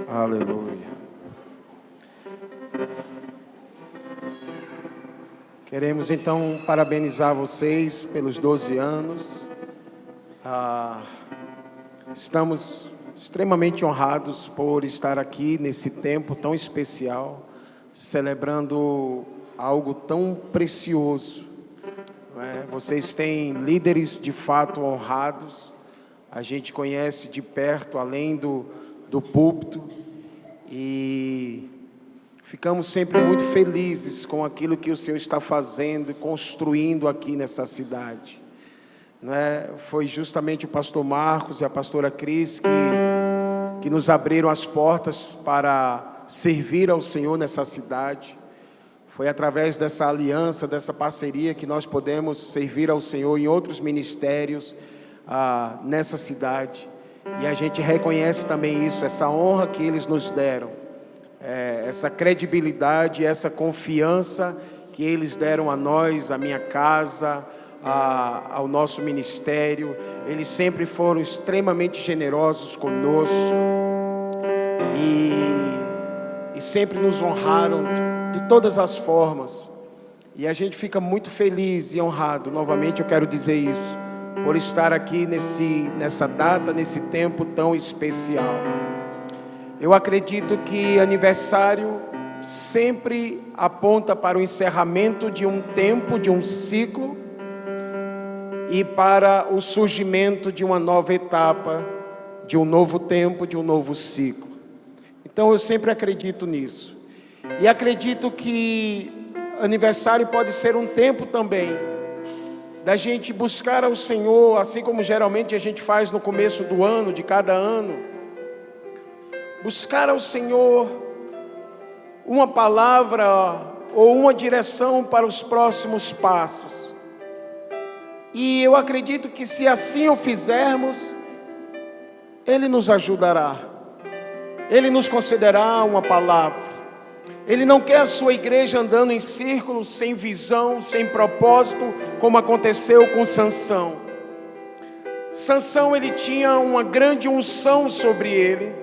Aleluia. Queremos então parabenizar vocês pelos 12 anos. Estamos extremamente honrados por estar aqui nesse tempo tão especial, celebrando algo tão precioso. Vocês têm líderes de fato honrados. A gente conhece de perto, além do púlpito, e ficamos sempre muito felizes com aquilo que o Senhor está fazendo e construindo aqui nessa cidade. Foi justamente o pastor Marcos e a pastora Cris que nos abriram as portas para servir ao Senhor nessa cidade. Foi através dessa aliança, dessa parceria, que nós podemos servir ao Senhor em outros ministérios nessa cidade. E a gente reconhece também isso, essa honra que eles nos deram, essa credibilidade, essa confiança que eles deram a nós, à minha casa, ao nosso ministério. Eles sempre foram extremamente generosos conosco e sempre nos honraram de todas as formas, e a gente fica muito feliz e honrado. Novamente eu quero dizer isso, por estar aqui nessa data, nesse tempo tão especial. Eu acredito que aniversário sempre aponta para o encerramento de um tempo, de um ciclo, e para o surgimento de uma nova etapa, de um novo tempo, de um novo ciclo. Então eu sempre acredito nisso. E acredito que aniversário pode ser um tempo também da gente buscar ao Senhor, assim como geralmente a gente faz no começo do ano, de cada ano. Buscar ao Senhor uma palavra ou uma direção para os próximos passos. E eu acredito que se assim o fizermos, Ele nos ajudará. Ele nos concederá uma palavra. Ele não quer a sua igreja andando em círculos, sem visão, sem propósito, como aconteceu com Sansão. Sansão, ele tinha uma grande unção sobre ele,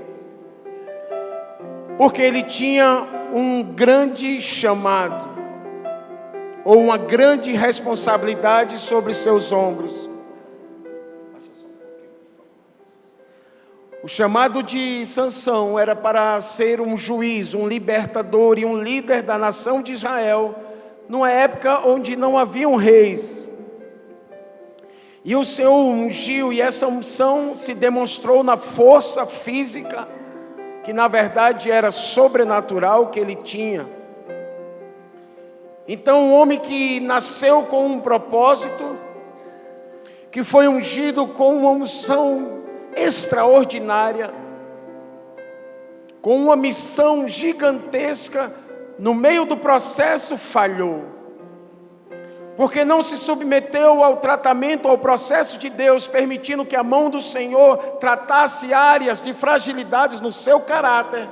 porque ele tinha um grande chamado, ou uma grande responsabilidade sobre seus ombros. O chamado de Sansão era para ser um juiz, um libertador e um líder da nação de Israel, numa época onde não haviam reis. E o Senhor o ungiu, e essa unção se demonstrou na força física, que na verdade era sobrenatural, que ele tinha. Então, um homem que nasceu com um propósito, que foi ungido com uma unção extraordinária, com uma missão gigantesca, no meio do processo falhou, porque não se submeteu ao tratamento, ao processo de Deus, permitindo que a mão do Senhor tratasse áreas de fragilidades no seu caráter.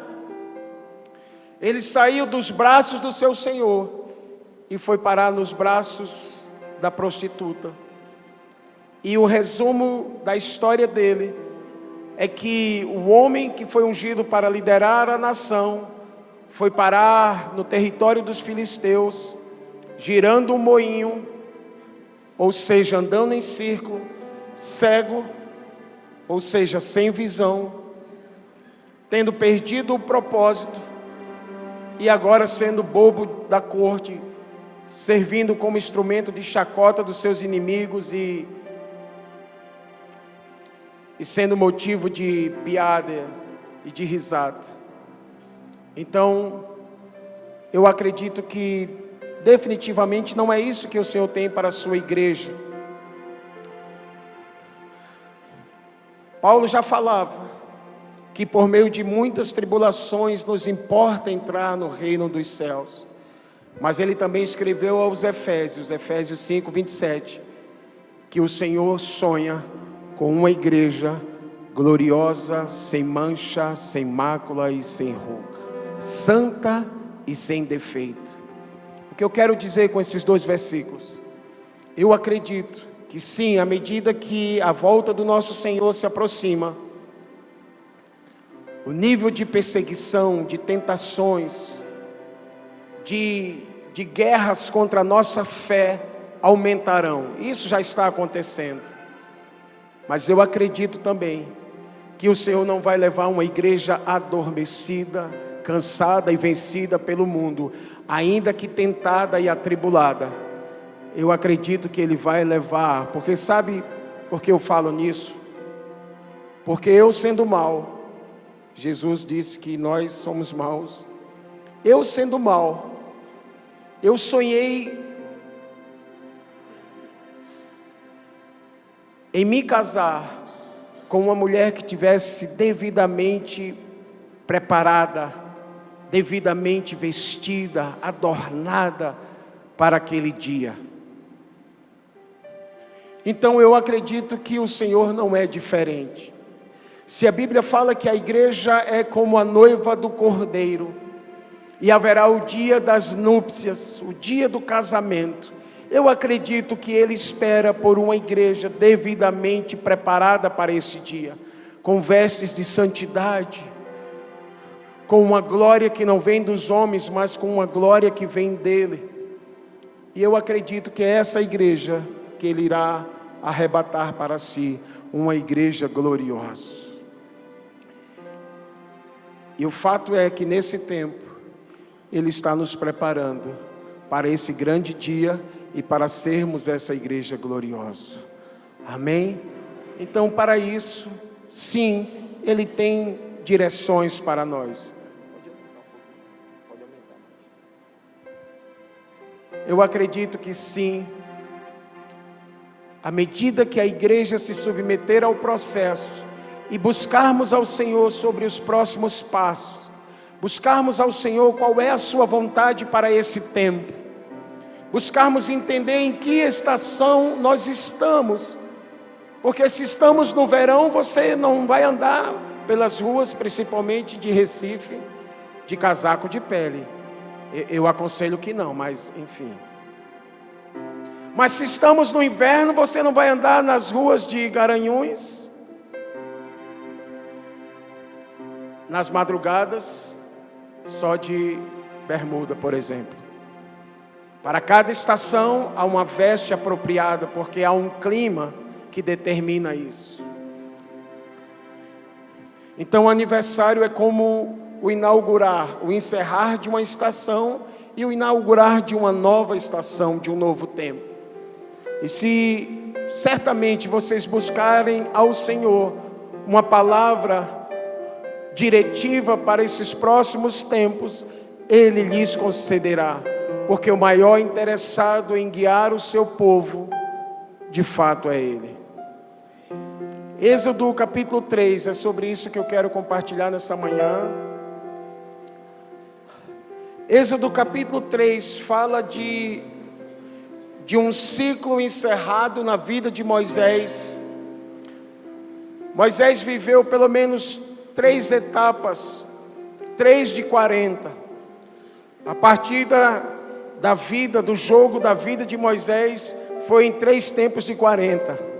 Ele saiu dos braços do seu Senhor e foi parar nos braços da prostituta. E o resumo da história dele é que o homem que foi ungido para liderar a nação foi parar no território dos filisteus, girando um moinho, ou seja, andando em círculo, cego, ou seja, sem visão, tendo perdido o propósito, e agora sendo bobo da corte, servindo como instrumento de chacota dos seus inimigos e sendo motivo de piada e de risada. Então, eu acredito que definitivamente não é isso que o Senhor tem para a sua igreja. Paulo já falava que por meio de muitas tribulações nos importa entrar no reino dos céus. Mas ele também escreveu aos Efésios 5:27, que o Senhor sonha com uma igreja gloriosa, sem mancha, sem mácula e sem ruga, santa e sem defeito. O que eu quero dizer com esses 2 versículos? Eu acredito que sim, à medida que a volta do nosso Senhor se aproxima, o nível de perseguição, de tentações, de guerras contra a nossa fé aumentarão. Isso já está acontecendo. Mas eu acredito também que o Senhor não vai levar uma igreja adormecida, cansada e vencida pelo mundo, ainda que tentada e atribulada. Eu acredito que Ele vai levar, porque sabe por que eu falo nisso? Porque eu sendo mau, Jesus disse que nós somos maus. Eu sendo mau, eu sonhei em me casar com uma mulher que tivesse devidamente preparada, devidamente vestida, adornada para aquele dia. Então eu acredito que o Senhor não é diferente. Se a Bíblia fala que a igreja é como a noiva do Cordeiro, e haverá o dia das núpcias, o dia do casamento, eu acredito que Ele espera por uma igreja devidamente preparada para esse dia, com vestes de santidade, com uma glória que não vem dos homens, mas com uma glória que vem dEle. E eu acredito que é essa igreja que Ele irá arrebatar para si, uma igreja gloriosa. E o fato é que nesse tempo, Ele está nos preparando para esse grande dia e para sermos essa igreja gloriosa. Amém? Então, para isso, sim, Ele tem direções para nós. Eu acredito que sim, à medida que a igreja se submeter ao processo e buscarmos ao Senhor sobre os próximos passos, buscarmos ao Senhor qual é a sua vontade para esse tempo, buscarmos entender em que estação nós estamos, porque se estamos no verão, você não vai andar pelas ruas, principalmente de Recife, de casaco de pele. Eu aconselho que não, mas enfim. Mas se estamos no inverno, você não vai andar nas ruas de Garanhuns, nas madrugadas, só de bermuda, por exemplo. Para cada estação há uma veste apropriada, porque há um clima que determina isso. Então o aniversário é como o inaugurar, o encerrar de uma estação e o inaugurar de uma nova estação, de um novo tempo. E se certamente vocês buscarem ao Senhor uma palavra diretiva para esses próximos tempos, Ele lhes concederá, porque o maior interessado em guiar o seu povo, de fato é Ele. Êxodo capítulo 3, é sobre isso que eu quero compartilhar nessa manhã. Êxodo capítulo 3 fala de um ciclo encerrado na vida de Moisés. Moisés viveu pelo menos 3 etapas, 3 de 40. A partir da vida, do jogo da vida de Moisés, foi em 3 tempos de 40.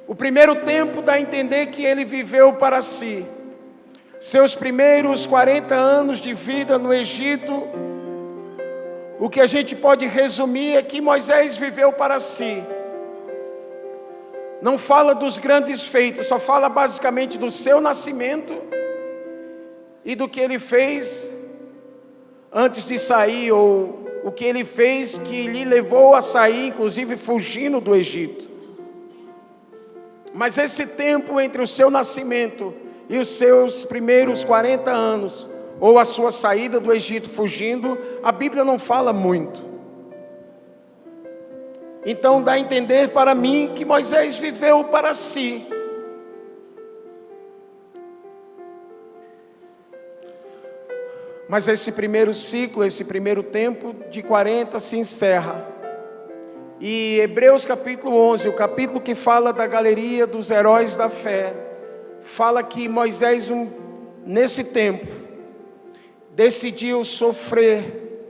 O primeiro tempo dá a entender que ele viveu para si. Seus primeiros 40 anos de vida no Egito, o que a gente pode resumir é que Moisés viveu para si. Não fala dos grandes feitos, só fala basicamente do seu nascimento e do que ele fez antes de sair, ou o que ele fez que lhe levou a sair, inclusive fugindo do Egito. Mas esse tempo entre o seu nascimento e os seus primeiros 40 anos, ou a sua saída do Egito fugindo, a Bíblia não fala muito. Então dá a entender para mim que Moisés viveu para si. Mas esse primeiro ciclo, esse primeiro tempo de 40 se encerra. E Hebreus capítulo 11, o capítulo que fala da galeria dos heróis da fé, fala que Moisés, nesse tempo, decidiu sofrer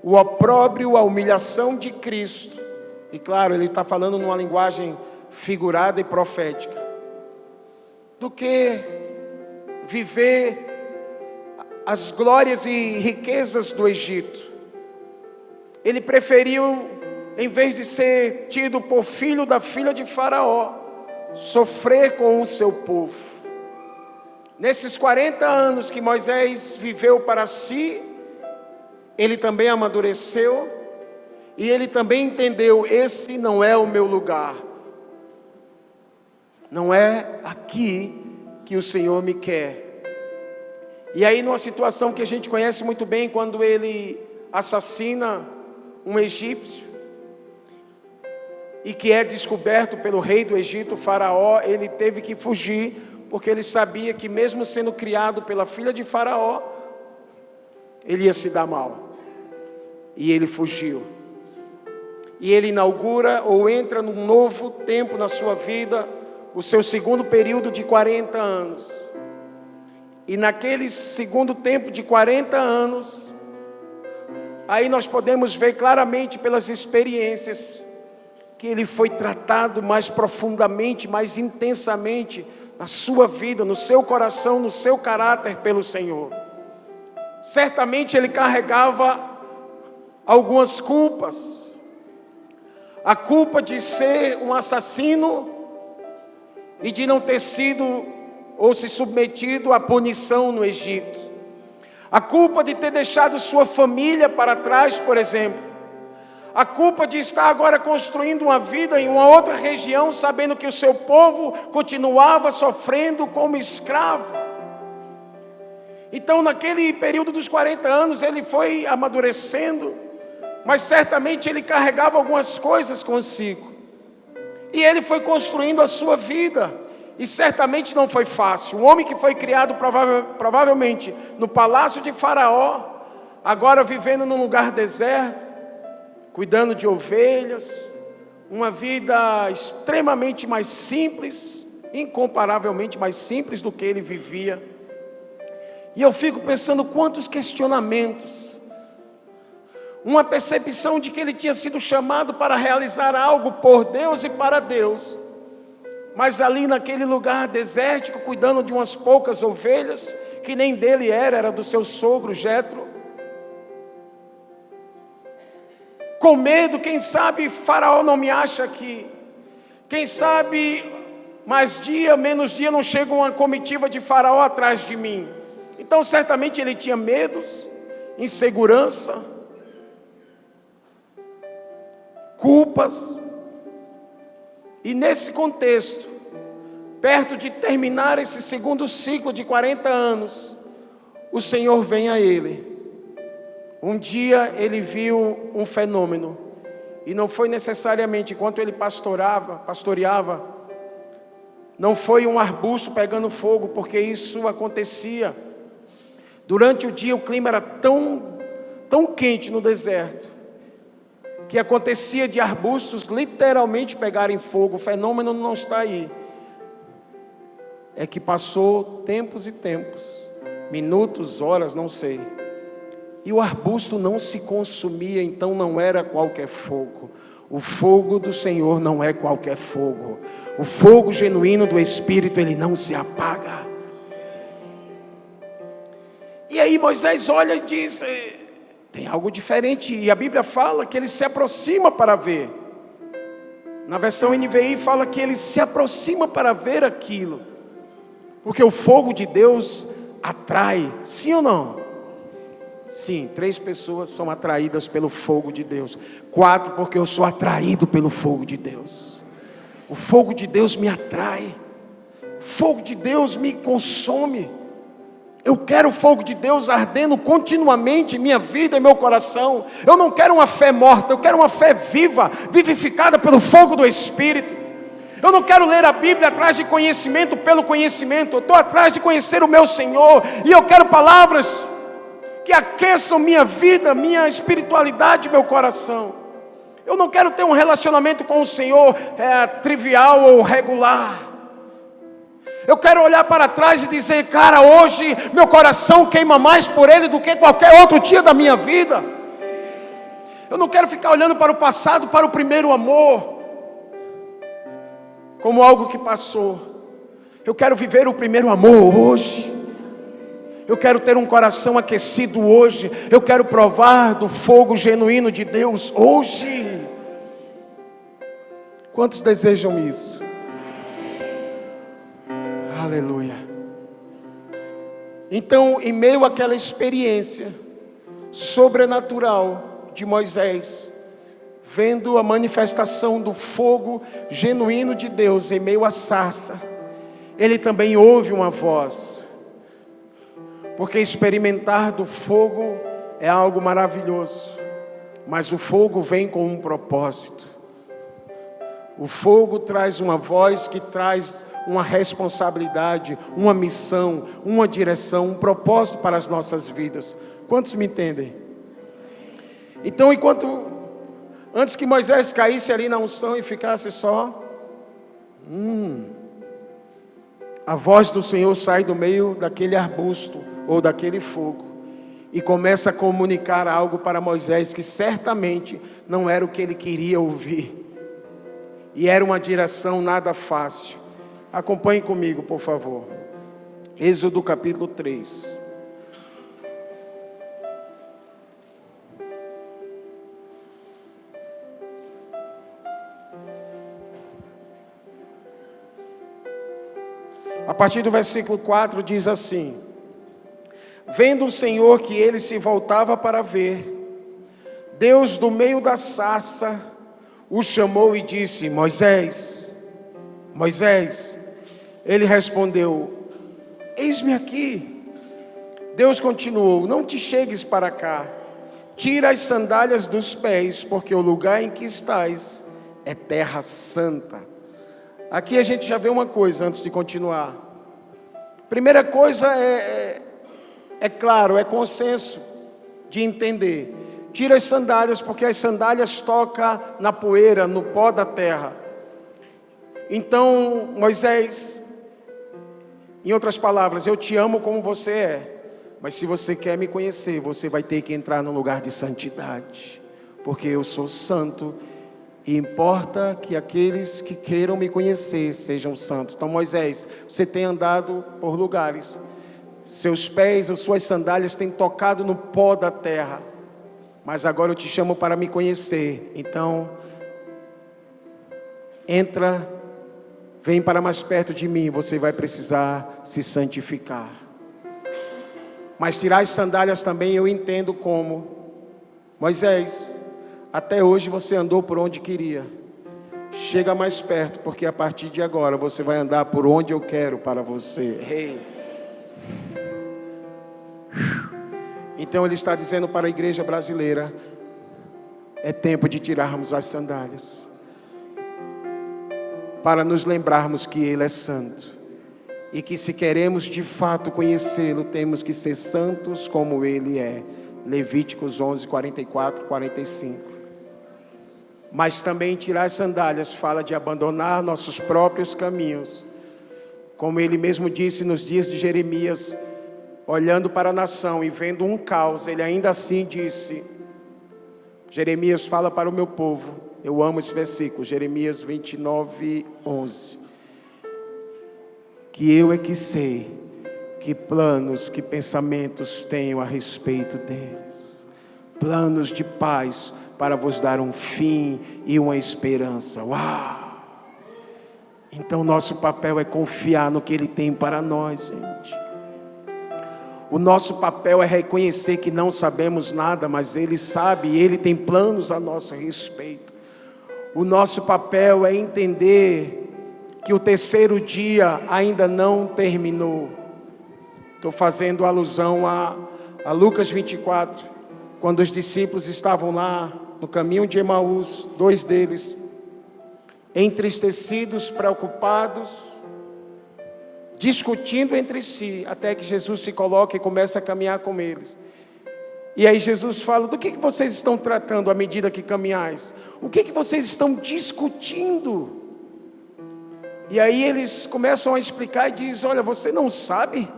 o opróbrio, a humilhação de Cristo. E claro, ele está falando numa linguagem figurada e profética, do que viver as glórias e riquezas do Egito. Ele preferiu, em vez de ser tido por filho da filha de Faraó, sofrer com o seu povo. Nesses 40 anos que Moisés viveu para si, ele também amadureceu e ele também entendeu: esse não é o meu lugar. Não é aqui que o Senhor me quer. E aí, numa situação que a gente conhece muito bem, quando ele assassina um egípcio e que é descoberto pelo rei do Egito, Faraó, ele teve que fugir, porque ele sabia que mesmo sendo criado pela filha de Faraó, ele ia se dar mal. E ele fugiu. E ele inaugura ou entra num novo tempo na sua vida, o seu segundo período de 40 anos. E naquele segundo tempo de 40 anos, aí nós podemos ver claramente pelas experiências que ele foi tratado mais profundamente, mais intensamente na sua vida, no seu coração, no seu caráter pelo Senhor. Certamente ele carregava algumas culpas. A culpa de ser um assassino e de não ter sido ou se submetido à punição no Egito. A culpa de ter deixado sua família para trás, por exemplo. A culpa de estar agora construindo uma vida em uma outra região, sabendo que o seu povo continuava sofrendo como escravo. Então, naquele período dos 40 anos, ele foi amadurecendo, mas certamente ele carregava algumas coisas consigo. E ele foi construindo a sua vida, e certamente não foi fácil. Um homem que foi criado provavelmente no palácio de Faraó, agora vivendo num lugar deserto, cuidando de ovelhas, uma vida extremamente mais simples, incomparavelmente mais simples do que ele vivia. E eu fico pensando quantos questionamentos, uma percepção de que ele tinha sido chamado para realizar algo por Deus e para Deus, mas ali naquele lugar desértico, cuidando de umas poucas ovelhas, que nem dele era do seu sogro Jetro, com medo, quem sabe Faraó não me acha aqui, quem sabe mais dia, menos dia não chega uma comitiva de Faraó atrás de mim. Então certamente ele tinha medos, insegurança, culpas. E nesse contexto, perto de terminar esse segundo ciclo de 40 anos, o Senhor vem a ele. Um dia ele viu um fenômeno, e não foi necessariamente enquanto ele pastoreava, não foi um arbusto pegando fogo, porque isso acontecia durante o dia. O clima era tão quente no deserto, que acontecia de arbustos literalmente pegarem fogo. O fenômeno não está aí, é que passou tempos e tempos, minutos, horas, não sei, e o arbusto não se consumia. Então não era qualquer fogo. O fogo do Senhor não é qualquer fogo. O fogo genuíno do Espírito, ele não se apaga. E aí Moisés olha e diz: tem algo diferente. E a Bíblia fala que ele se aproxima para ver. Na versão NVI fala que ele se aproxima para ver aquilo, porque o fogo de Deus atrai, sim ou não? Sim, 3 pessoas são atraídas pelo fogo de Deus. 4, porque eu sou atraído pelo fogo de Deus. O fogo de Deus me atrai. O fogo de Deus me consome. Eu quero o fogo de Deus ardendo continuamente em minha vida e meu coração. Eu não quero uma fé morta, eu quero uma fé viva, vivificada pelo fogo do Espírito. Eu não quero ler a Bíblia atrás de conhecimento pelo conhecimento. Eu estou atrás de conhecer o meu Senhor. E eu quero palavras que aqueçam minha vida, minha espiritualidade, meu coração. Eu não quero ter um relacionamento com o Senhor trivial ou regular. Eu quero olhar para trás e dizer: cara, hoje meu coração queima mais por Ele do que qualquer outro dia da minha vida. Eu não quero ficar olhando para o passado, para o primeiro amor, como algo que passou. Eu quero viver o primeiro amor hoje. Eu quero ter um coração aquecido hoje. Eu quero provar do fogo genuíno de Deus hoje. Quantos desejam isso? Aleluia. Então, em meio àquela experiência sobrenatural de Moisés, vendo a manifestação do fogo genuíno de Deus em meio à sarça, ele também ouve uma voz. Porque experimentar do fogo é algo maravilhoso, mas o fogo vem com um propósito. O fogo traz uma voz que traz uma responsabilidade, uma missão, uma direção, um propósito para as nossas vidas. Quantos me entendem? Então, antes que Moisés caísse ali na unção e ficasse só, a voz do Senhor sai do meio daquele arbusto ou daquele fogo e começa a comunicar algo para Moisés que certamente não era o que ele queria ouvir. E era uma direção nada fácil. Acompanhe comigo, por favor. Êxodo capítulo 3. A partir do versículo 4 diz assim: vendo o Senhor que ele se voltava para ver, Deus do meio da sarça o chamou e disse: Moisés, Moisés. Ele respondeu: eis-me aqui. Deus continuou: não te chegues para cá, tira as sandálias dos pés, porque o lugar em que estás é terra santa. Aqui a gente já vê uma coisa antes de continuar. Primeira coisa é claro, é consenso de entender. Tira as sandálias, porque as sandálias tocam na poeira, no pó da terra. Então, Moisés, em outras palavras, eu te amo como você é, mas se você quer me conhecer, você vai ter que entrar num lugar de santidade, porque eu sou santo e importa que aqueles que queiram me conhecer sejam santos. Então, Moisés, você tem andado por lugares, seus pés ou suas sandálias têm tocado no pó da terra, mas agora eu te chamo para me conhecer. Então, entra, vem para mais perto de mim. Você vai precisar se santificar. Mas tirar as sandálias também eu entendo como: Moisés, até hoje você andou por onde queria. Chega mais perto, porque a partir de agora você vai andar por onde eu quero para você. Hey. Então ele está dizendo para a igreja brasileira: é tempo de tirarmos as sandálias, para nos lembrarmos que Ele é santo, e que se queremos de fato conhecê-lo, temos que ser santos como Ele é. Levíticos 11, 44, 45. Mas também tirar as sandálias fala de abandonar nossos próprios caminhos. Como ele mesmo disse nos dias de Jeremias, olhando para a nação e vendo um caos, ele ainda assim disse, Jeremias fala para o meu povo, eu amo esse versículo, Jeremias 29, 11. Que eu é que sei que planos, que pensamentos tenho a respeito deles. Planos de paz para vos dar um fim e uma esperança. Uau! Então nosso papel é confiar no que Ele tem para nós, gente. O nosso papel é reconhecer que não sabemos nada, mas Ele sabe e Ele tem planos a nosso respeito. O nosso papel é entender que o terceiro dia ainda não terminou. Estou fazendo alusão a Lucas 24, quando os discípulos estavam lá no caminho de Emaús, 2 deles, entristecidos, preocupados, discutindo entre si, até que Jesus se coloca e começa a caminhar com eles. E aí Jesus fala: do que vocês estão tratando à medida que caminhais? O que vocês estão discutindo? E aí eles começam a explicar e dizem: olha, você não sabe?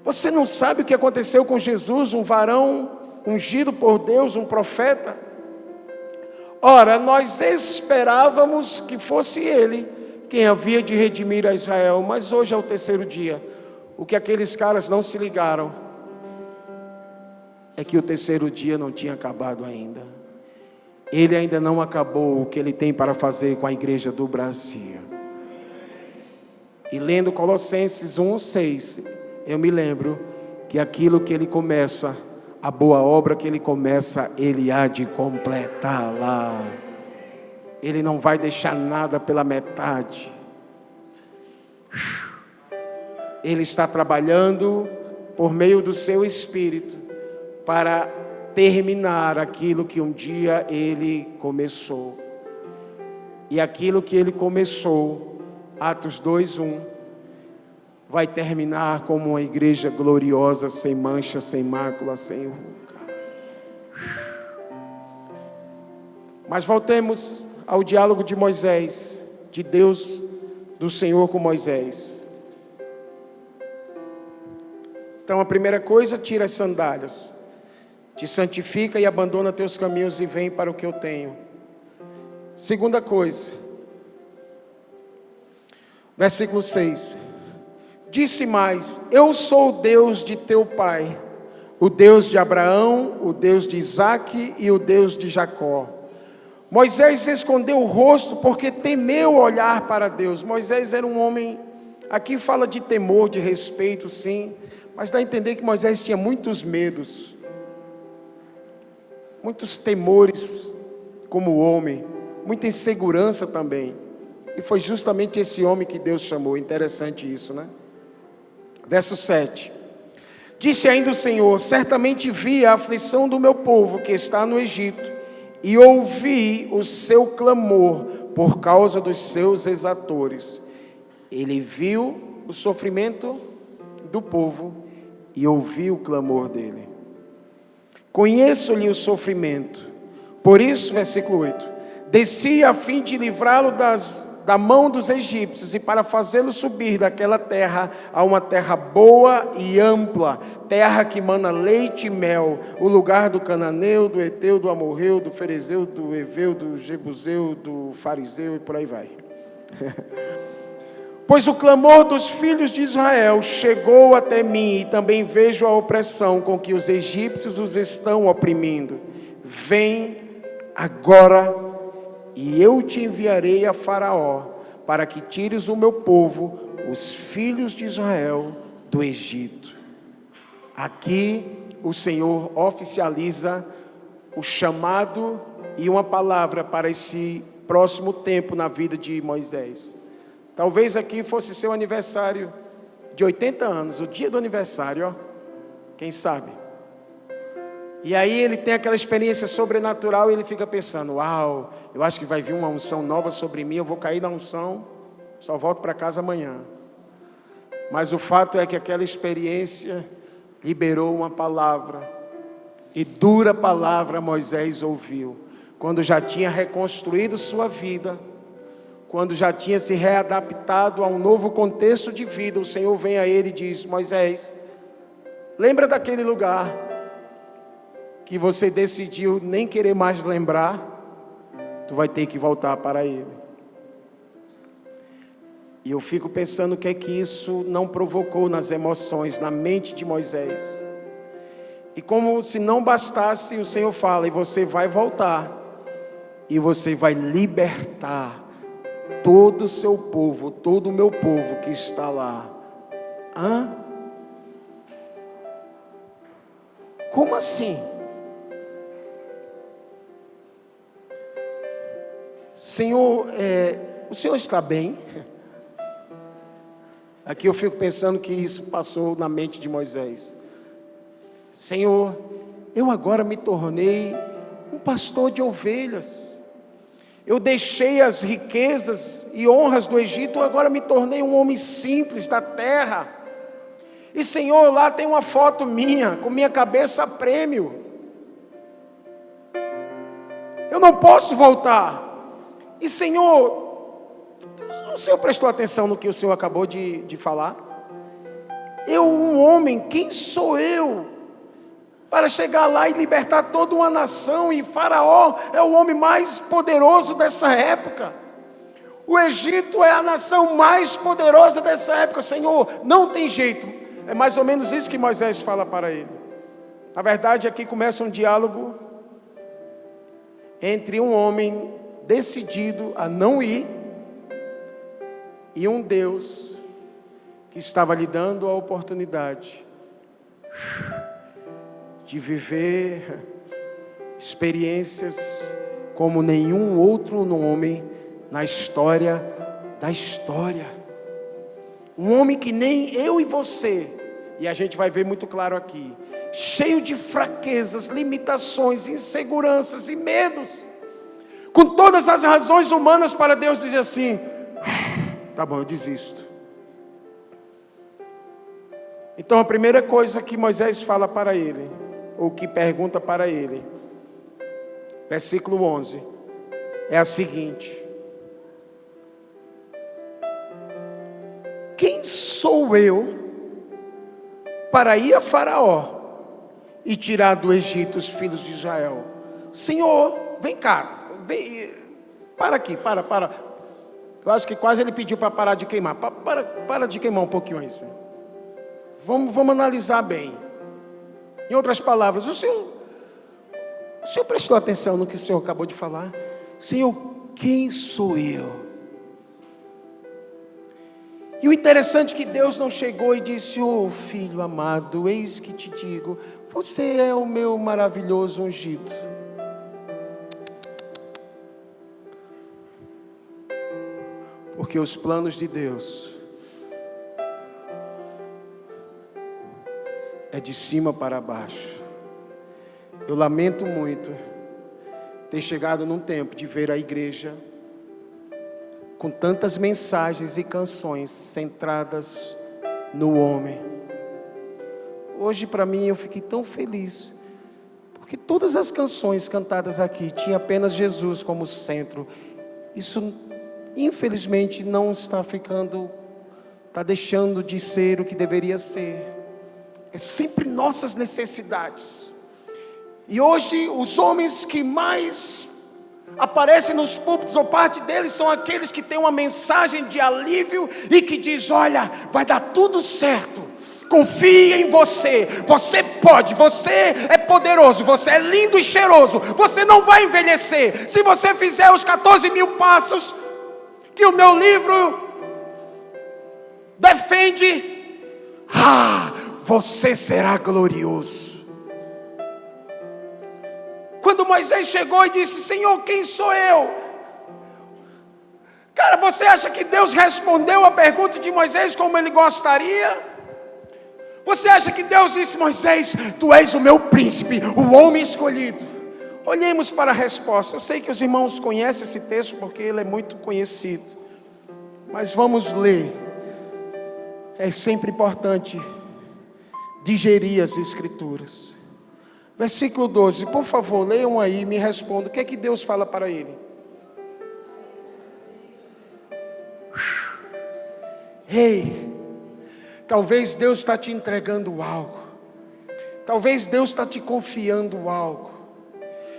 Você não sabe o que aconteceu com Jesus, um varão ungido por Deus, um profeta? Ora, nós esperávamos que fosse ele quem havia de redimir a Israel, mas hoje é o terceiro dia. O que aqueles caras não se ligaram é que o terceiro dia não tinha acabado ainda. Ele ainda não acabou o que ele tem para fazer com a igreja do Brasil. E lendo Colossenses 1:6, eu me lembro que aquilo que ele começa, a boa obra que ele começa, ele há de completar lá. Ele não vai deixar nada pela metade. Ele está trabalhando por meio do seu Espírito para terminar aquilo que um dia ele começou. E aquilo que ele começou, Atos 2:1, vai terminar como uma igreja gloriosa, sem mancha, sem mácula, sem ruga. Mas voltemos ao diálogo de Moisés, de Deus, do Senhor com Moisés. Então a primeira coisa, tira as sandálias, te santifica e abandona teus caminhos e vem para o que eu tenho. Segunda coisa, versículo 6, disse mais: eu sou o Deus de teu pai, o Deus de Abraão, o Deus de Isaque e o Deus de Jacó. Moisés escondeu o rosto porque temeu olhar para Deus. Moisés era um homem, aqui fala de temor, de respeito, sim, mas dá a entender que Moisés tinha muitos medos, muitos temores como homem, muita insegurança também. E foi justamente esse homem que Deus chamou. Interessante isso, né? Verso 7. Disse ainda o Senhor: certamente vi a aflição do meu povo que está no Egito, e ouvi o seu clamor por causa dos seus exatores. Ele viu o sofrimento do povo e ouviu o clamor dele. Conheço-lhe o sofrimento. Por isso, versículo 8, desci a fim de livrá-lo da mão dos egípcios e para fazê-lo subir daquela terra a uma terra boa e ampla, terra que mana leite e mel, o lugar do cananeu, do eteu, do amorreu, do ferezeu, do eveu, do jebuseu, do fariseu e por aí vai. Pois o clamor dos filhos de Israel chegou até mim, e também vejo a opressão com que os egípcios os estão oprimindo. Vem agora, e eu te enviarei a Faraó, para que tires o meu povo, os filhos de Israel, do Egito. Aqui o Senhor oficializa o chamado e uma palavra para esse próximo tempo na vida de Moisés. Talvez aqui fosse seu aniversário de 80 anos, o dia do aniversário, ó. Quem sabe? E aí ele tem aquela experiência sobrenatural e ele fica pensando: uau, eu acho que vai vir uma unção nova sobre mim, eu vou cair na unção, só volto para casa amanhã. Mas o fato é que aquela experiência liberou uma palavra, e dura palavra Moisés ouviu, quando já tinha reconstruído sua vida, quando já tinha se readaptado a um novo contexto de vida. O Senhor vem a ele e diz: Moisés, lembra daquele lugar que você decidiu nem querer mais lembrar? Tu vai ter que voltar para ele. E eu fico pensando o que é que isso não provocou nas emoções, na mente de Moisés. E como se não bastasse, o Senhor fala: e você vai voltar, e você vai libertar todo o seu povo, todo o meu povo que está lá. Hã? Como assim? Senhor, o Senhor está bem? Aqui eu fico pensando que isso passou na mente de Moisés. Senhor, eu agora me tornei um pastor de ovelhas. Eu deixei as riquezas e honras do Egito, agora me tornei um homem simples da terra. E Senhor, lá tem uma foto minha, com minha cabeça a prêmio. Eu não posso voltar. E Senhor, o Senhor prestou atenção no que o Senhor acabou de falar? Eu, um homem, quem sou eu para chegar lá e libertar toda uma nação? E Faraó é o homem mais poderoso dessa época. O Egito é a nação mais poderosa dessa época. Senhor, não tem jeito. É mais ou menos isso que Moisés fala para ele. Na verdade, aqui começa um diálogo entre um homem decidido a não ir e um Deus que estava lhe dando a oportunidade de viver experiências como nenhum outro homem na história da história. Um homem que nem eu e você, e a gente vai ver muito claro aqui, cheio de fraquezas, limitações, inseguranças e medos, com todas as razões humanas para Deus dizer assim: tá bom, eu desisto. Então a primeira coisa que Moisés fala para ele, ou que pergunta para ele, versículo 11, é a seguinte: quem sou eu para ir a Faraó e tirar do Egito os filhos de Israel? Senhor, vem cá, vem, para aqui, para. Eu acho que quase ele pediu para parar de queimar. Para de queimar um pouquinho aí, Senhor. Vamos analisar bem. Em outras palavras, o Senhor prestou atenção no que o Senhor acabou de falar? Senhor, quem sou eu? E o interessante é que Deus não chegou e disse: oh filho amado, eis que te digo, você é o meu maravilhoso ungido. Porque os planos de Deus é de cima para baixo. Eu lamento muito ter chegado num tempo de ver a igreja com tantas mensagens e canções centradas no homem. Hoje para mim eu fiquei tão feliz, porque todas as canções cantadas aqui tinham apenas Jesus como centro. Isso infelizmente não está deixando de ser o que deveria ser. É sempre nossas necessidades. E hoje os homens que mais aparecem nos púlpitos, ou parte deles, são aqueles que têm uma mensagem de alívio e que diz: olha, vai dar tudo certo, confie em você, você pode, você é poderoso, você é lindo e cheiroso, você não vai envelhecer, se você fizer os 14.000 passos que o meu livro defende, você será glorioso. Quando Moisés chegou e disse: Senhor, quem sou eu? Cara, você acha que Deus respondeu a pergunta de Moisés como ele gostaria? Você acha que Deus disse: Moisés, tu és o meu príncipe, o homem escolhido? Olhemos para a resposta. Eu sei que os irmãos conhecem esse texto porque ele é muito conhecido, mas vamos ler. É sempre importante digerir as escrituras. Versículo 12, por favor, leiam aí e me respondam. O que é que Deus fala para ele? Ei, talvez Deus está te entregando algo. Talvez Deus está te confiando algo.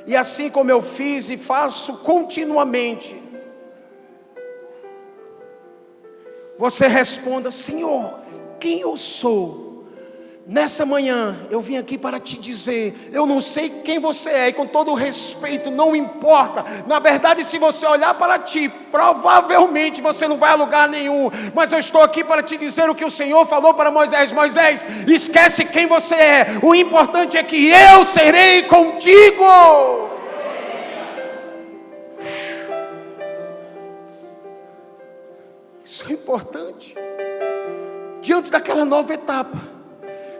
E assim como eu fiz e faço continuamente, você responda: Senhor, quem eu sou? Nessa manhã eu vim aqui para te dizer, eu não sei quem você é, e com todo o respeito, não importa. Na verdade, se você olhar para ti, provavelmente você não vai a lugar nenhum. Mas eu estou aqui para te dizer o que o Senhor falou para Moisés: Moisés, esquece quem você é, o importante é que eu serei contigo. Isso é importante. Diante daquela nova etapa,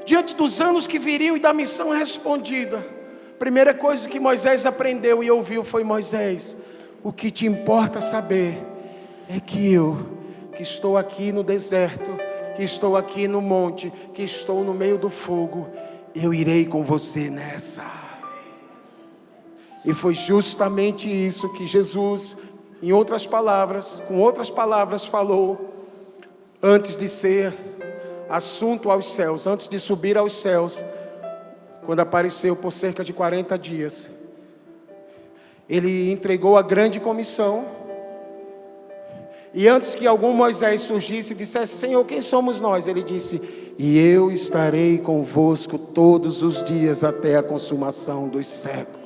diante dos anos que viriam e da missão respondida, a primeira coisa que Moisés aprendeu e ouviu foi: Moisés, o que te importa saber é que eu, que estou aqui no deserto, que estou aqui no monte, que estou no meio do fogo, eu irei com você nessa. E foi justamente isso que Jesus, com outras palavras falou, antes de ser assunto aos céus, antes de subir aos céus, quando apareceu por cerca de 40 dias, ele entregou a grande comissão, E antes que algum Moisés surgisse e dissesse: Senhor, quem somos nós? Ele disse: e eu estarei convosco todos os dias até a consumação dos séculos.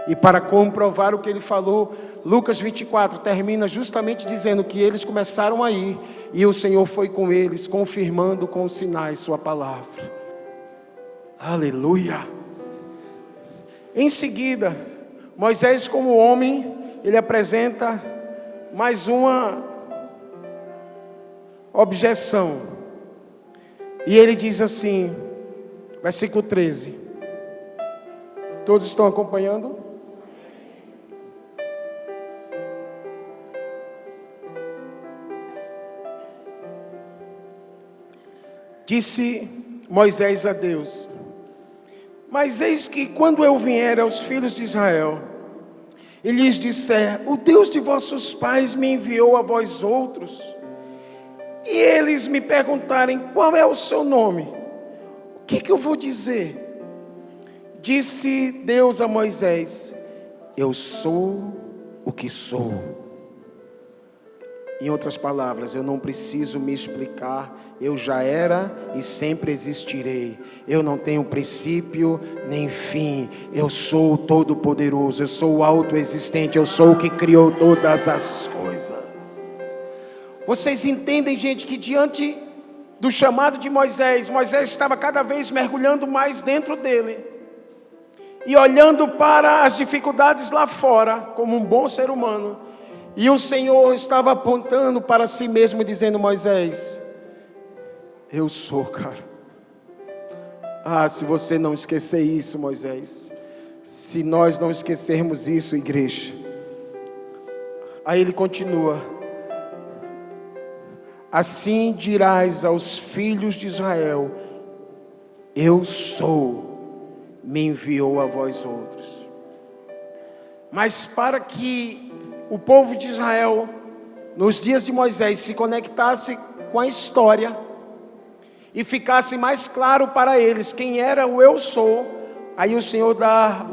E para comprovar o que ele falou, Lucas 24 termina justamente dizendo que eles começaram a ir, e o Senhor foi com eles, confirmando com os sinais sua palavra. Aleluia! Em seguida, Moisés, como homem, ele apresenta mais uma objeção. E ele diz assim, versículo 13. Todos estão acompanhando? Disse Moisés a Deus: mas eis que quando eu vier aos filhos de Israel e lhes disser: o Deus de vossos pais me enviou a vós outros, e eles me perguntarem: qual é o seu nome? O que eu vou dizer? Disse Deus a Moisés: eu sou o que sou. Em outras palavras, eu não preciso me explicar, eu já era e sempre existirei. Eu não tenho princípio nem fim, eu sou o Todo-Poderoso, eu sou o autoexistente, eu sou o que criou todas as coisas. Vocês entendem, gente, que diante do chamado de Moisés, Moisés estava cada vez mergulhando mais dentro dele, e olhando para as dificuldades lá fora, como um bom ser humano. E o Senhor estava apontando para si mesmo, dizendo: Moisés, eu sou, cara. Ah, se você não esquecer isso, Moisés, se nós não esquecermos isso, igreja. Aí ele continua: assim dirás aos filhos de Israel: eu sou, me enviou a vós outros. Mas para que o povo de Israel, nos dias de Moisés, se conectasse com a história e ficasse mais claro para eles quem era o eu sou, aí o Senhor dá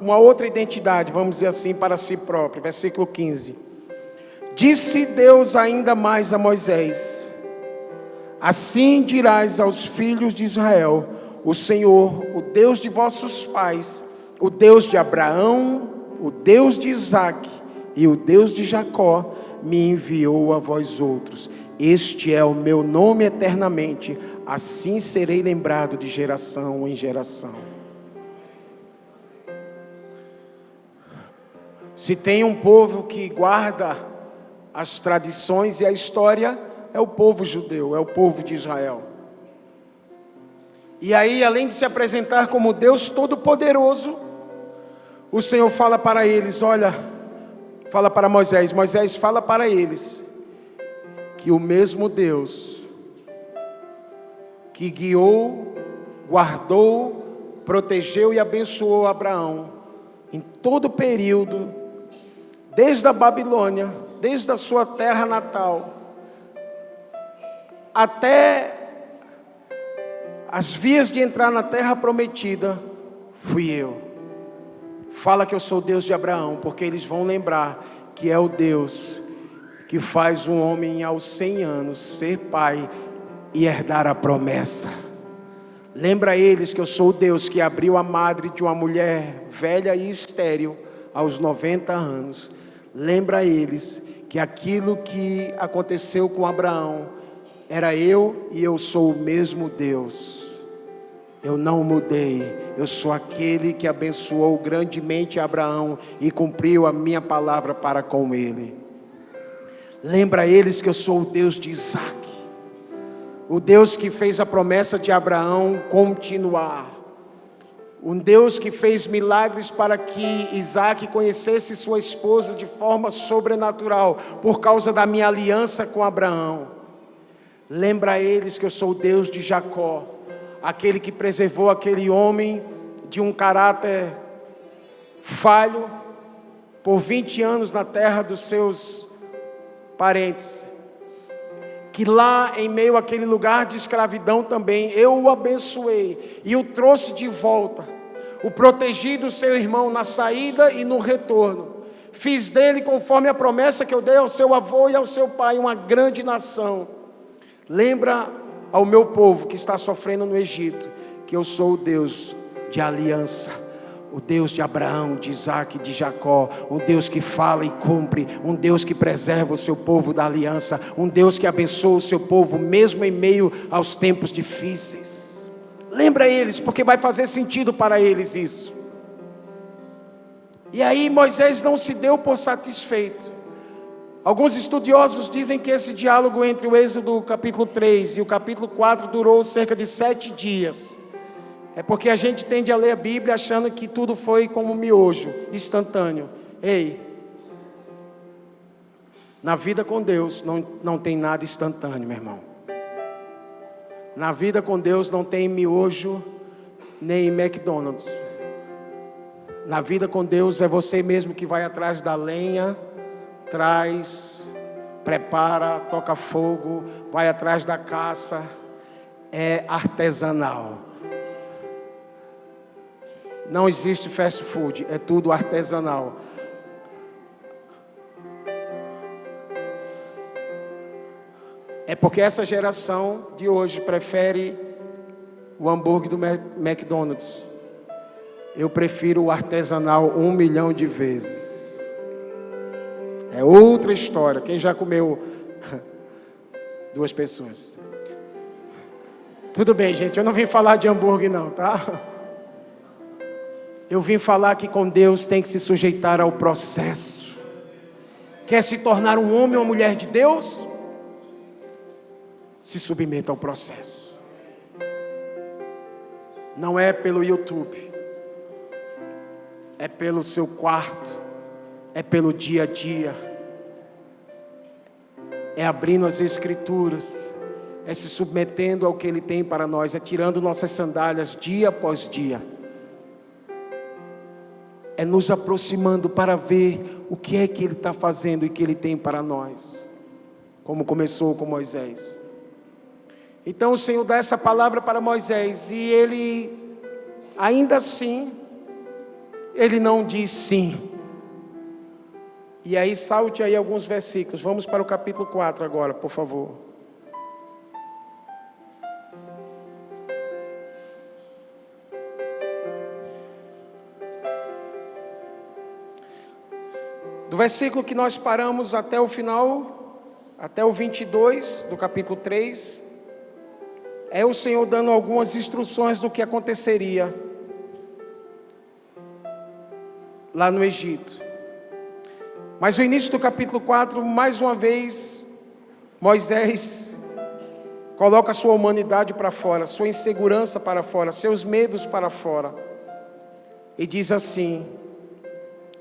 uma outra identidade, vamos dizer assim, para si próprio. Versículo 15. Disse Deus ainda mais a Moisés: assim dirás aos filhos de Israel: o Senhor, o Deus de vossos pais, o Deus de Abraão, o Deus de Isaque e o Deus de Jacó, me enviou a vós outros. Este é o meu nome eternamente, assim serei lembrado de geração em geração. Se tem um povo que guarda as tradições e a história, é o povo judeu, é o povo de Israel. E aí, além de se apresentar como Deus Todo-Poderoso, o Senhor fala para eles: olha, fala para Moisés, Moisés fala para eles que o mesmo Deus que guiou, guardou, protegeu e abençoou Abraão em todo o período, desde a Babilônia, desde a sua terra natal, até as vias de entrar na terra prometida, fui eu. Fala que eu sou o Deus de Abraão, porque eles vão lembrar que é o Deus que faz um homem aos 100 anos ser pai e herdar a promessa. Lembra eles que eu sou o Deus que abriu a madre de uma mulher velha e estéril aos 90 anos. Lembra eles que aquilo que aconteceu com Abraão era eu, e eu sou o mesmo Deus. Eu não mudei, eu sou aquele que abençoou grandemente Abraão e cumpriu a minha palavra para com ele. Lembra eles que eu sou o Deus de Isaque, o Deus que fez a promessa de Abraão continuar, um Deus que fez milagres para que Isaque conhecesse sua esposa de forma sobrenatural, por causa da minha aliança com Abraão. Lembra eles que eu sou o Deus de Jacó, aquele que preservou aquele homem de um caráter falho por 20 anos na terra dos seus parentes, que lá em meio àquele lugar de escravidão também eu o abençoei e o trouxe de volta, o protegi do seu irmão na saída e no retorno. Fiz dele, conforme a promessa que eu dei ao seu avô e ao seu pai, uma grande nação. Lembra ao meu povo que está sofrendo no Egito, que eu sou o Deus de aliança, o Deus de Abraão, de Isaac, de Jacó, um Deus que fala e cumpre, um Deus que preserva o seu povo da aliança, um Deus que abençoa o seu povo mesmo em meio aos tempos difíceis. Lembra eles, porque vai fazer sentido para eles isso. E aí Moisés não se deu por satisfeito. Alguns estudiosos dizem que esse diálogo entre o Êxodo capítulo 3 e o capítulo 4 durou cerca de 7 dias. É porque a gente tende a ler a Bíblia achando que tudo foi como um miojo, instantâneo. Ei, na vida com Deus não tem nada instantâneo, meu irmão. Na vida com Deus não tem miojo nem McDonald's. Na vida com Deus é você mesmo que vai atrás da lenha, traz, prepara, toca fogo, vai atrás da caça. É artesanal. Não existe fast food, é tudo artesanal. É porque essa geração de hoje prefere o hambúrguer do McDonald's. Eu prefiro o artesanal 1 milhão de vezes. É outra história. Quem já comeu? 2 pessoas. Tudo bem, gente, eu não vim falar de hambúrguer não, tá? Eu vim falar que com Deus tem que se sujeitar ao processo. Quer se tornar um homem ou uma mulher de Deus? Se submeta ao processo. Não é pelo YouTube. É pelo seu quarto. É pelo dia a dia. É abrindo as Escrituras. É se submetendo ao que Ele tem para nós. É tirando nossas sandálias dia após dia. É nos aproximando para ver o que é que Ele está fazendo e que Ele tem para nós. Como começou com Moisés. Então o Senhor dá essa palavra para Moisés. E ele, ainda assim, ele não diz sim. E aí salte aí alguns versículos. Vamos para o capítulo 4 agora, por favor. Do versículo que nós paramos até o final, até o 22 do capítulo 3, é o Senhor dando algumas instruções do que aconteceria lá no Egito. Mas o início do capítulo 4, mais uma vez, Moisés coloca a sua humanidade para fora, sua insegurança para fora, seus medos para fora. E diz assim: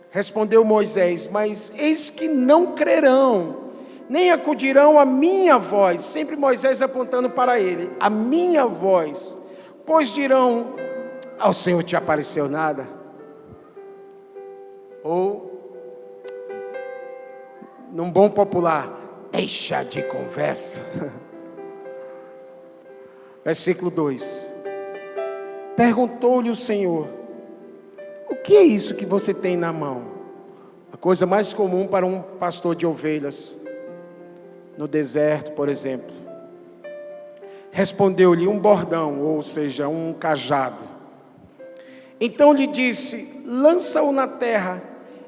respondeu Moisés, mas eis que não crerão, nem acudirão à minha voz. Sempre Moisés apontando para ele, a minha voz. Pois dirão, ao Senhor te apareceu nada. Ou, num bom popular, deixa de conversa. Versículo 2. Perguntou-lhe o Senhor: o que é isso que você tem na mão? A coisa mais comum para um pastor de ovelhas, no deserto, por exemplo. Respondeu-lhe: um bordão, ou seja, um cajado. Então lhe disse: lança-o na terra.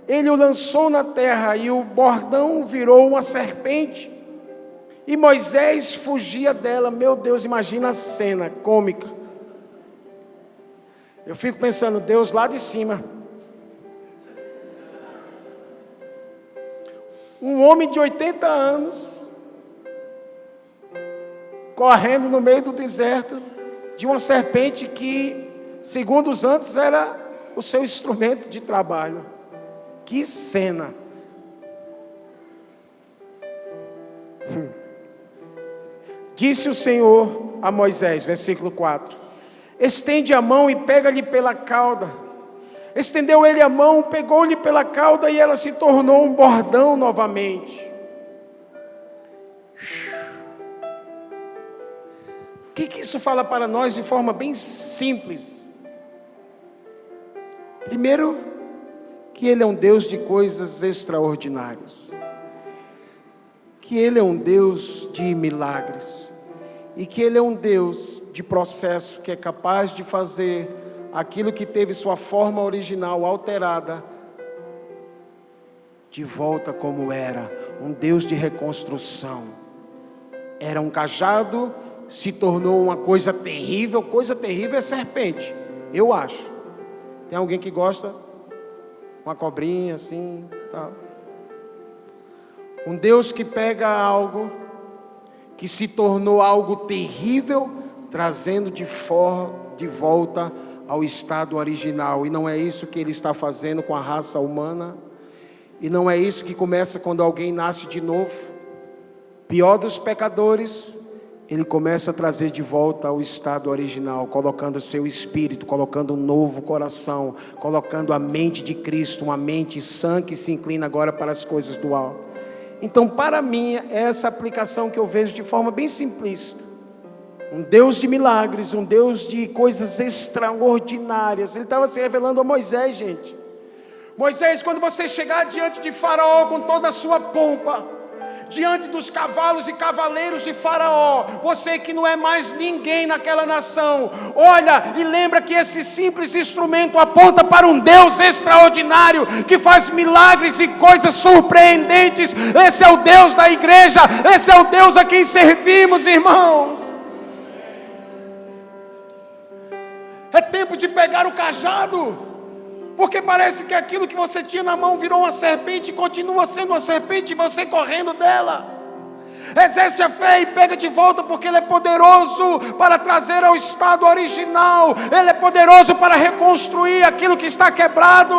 Ele o lançou na terra e o bordão virou uma serpente. E Moisés fugia dela. Meu Deus, imagina a cena cômica. Eu fico pensando, Deus lá de cima. Um homem de 80 anos, correndo no meio do deserto, de uma serpente que, segundo os antes, era o seu instrumento de trabalho. Que cena! Disse o Senhor a Moisés, versículo 4: estende a mão e pega-lhe pela cauda. Estendeu ele a mão, pegou-lhe pela cauda e ela se tornou um bordão novamente. O que isso fala para nós de forma bem simples? Primeiro, que Ele é um Deus de coisas extraordinárias, que Ele é um Deus de milagres, e que Ele é um Deus de processo, que é capaz de fazer aquilo que teve sua forma original alterada, de volta como era, um Deus de reconstrução. Era um cajado, se tornou uma coisa terrível é serpente, eu acho. Tem alguém que gosta? Uma cobrinha assim, tal. Um Deus que pega algo que se tornou algo terrível, trazendo de volta ao estado original. E não é isso que Ele está fazendo com a raça humana. E não é isso que começa quando alguém nasce de novo. Pior dos pecadores, Ele começa a trazer de volta ao estado original, colocando o seu espírito, colocando um novo coração, colocando a mente de Cristo, uma mente sã que se inclina agora para as coisas do alto. Então, para mim, é essa aplicação que eu vejo de forma bem simplista. Um Deus de milagres, um Deus de coisas extraordinárias. Ele estava se revelando a Moisés, gente. Moisés, quando você chegar diante de Faraó com toda a sua pompa, diante dos cavalos e cavaleiros de Faraó, você que não é mais ninguém naquela nação, olha e lembra que esse simples instrumento aponta para um Deus extraordinário, que faz milagres e coisas surpreendentes. Esse é o Deus da igreja, esse é o Deus a quem servimos, irmãos. É tempo de pegar o cajado, porque parece que aquilo que você tinha na mão virou uma serpente e continua sendo uma serpente e você correndo dela. Exerce a fé e pega de volta, porque Ele é poderoso para trazer ao estado original. Ele é poderoso para reconstruir aquilo que está quebrado.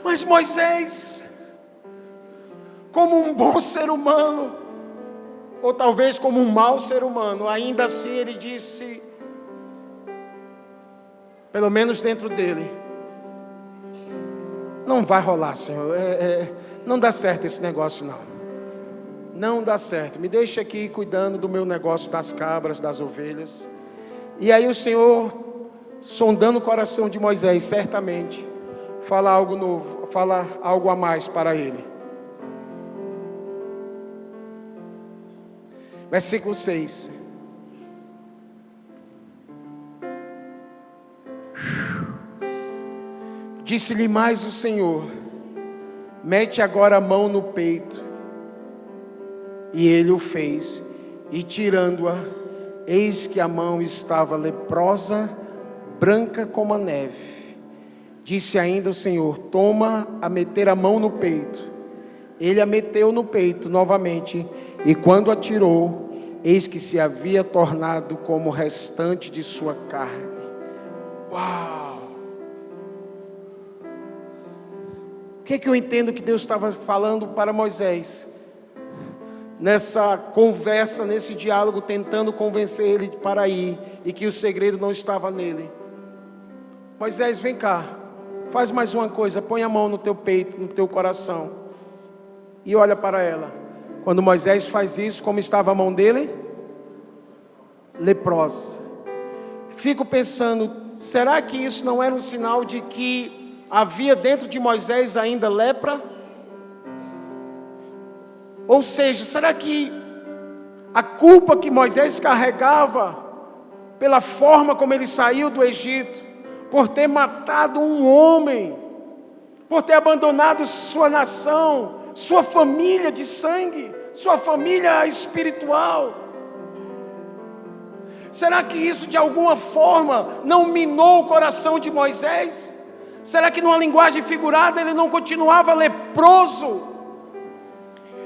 Mas Moisés, como um bom ser humano, ou talvez como um mau ser humano, ainda assim ele disse, pelo menos dentro dele, não vai rolar, Senhor, não dá certo esse negócio não dá certo, me deixa aqui cuidando do meu negócio das cabras, das ovelhas. E aí o Senhor, sondando o coração de Moisés, certamente fala algo novo, fala algo a mais para ele. Versículo 6. Disse-lhe mais o Senhor: mete agora a mão no peito. E ele o fez, e tirando-a, eis que a mão estava leprosa, branca como a neve. Disse ainda o Senhor: toma a meter a mão no peito. Ele a meteu no peito novamente, e quando a tirou, eis que se havia tornado como o restante de sua carne. Uau! O que eu entendo que Deus estava falando para Moisés? Nessa conversa, nesse diálogo, tentando convencer ele para ir, e que o segredo não estava nele. Moisés, vem cá, faz mais uma coisa, põe a mão no teu peito, no teu coração, e olha para ela. Quando Moisés faz isso, como estava a mão dele? Leprosa. Fico pensando, será que isso não era um sinal de que havia dentro de Moisés ainda lepra? Ou seja, será que a culpa que Moisés carregava pela forma como ele saiu do Egito, por ter matado um homem, por ter abandonado sua nação, sua família de sangue, sua família espiritual, será que isso de alguma forma não minou o coração de Moisés? Será que numa linguagem figurada ele não continuava leproso?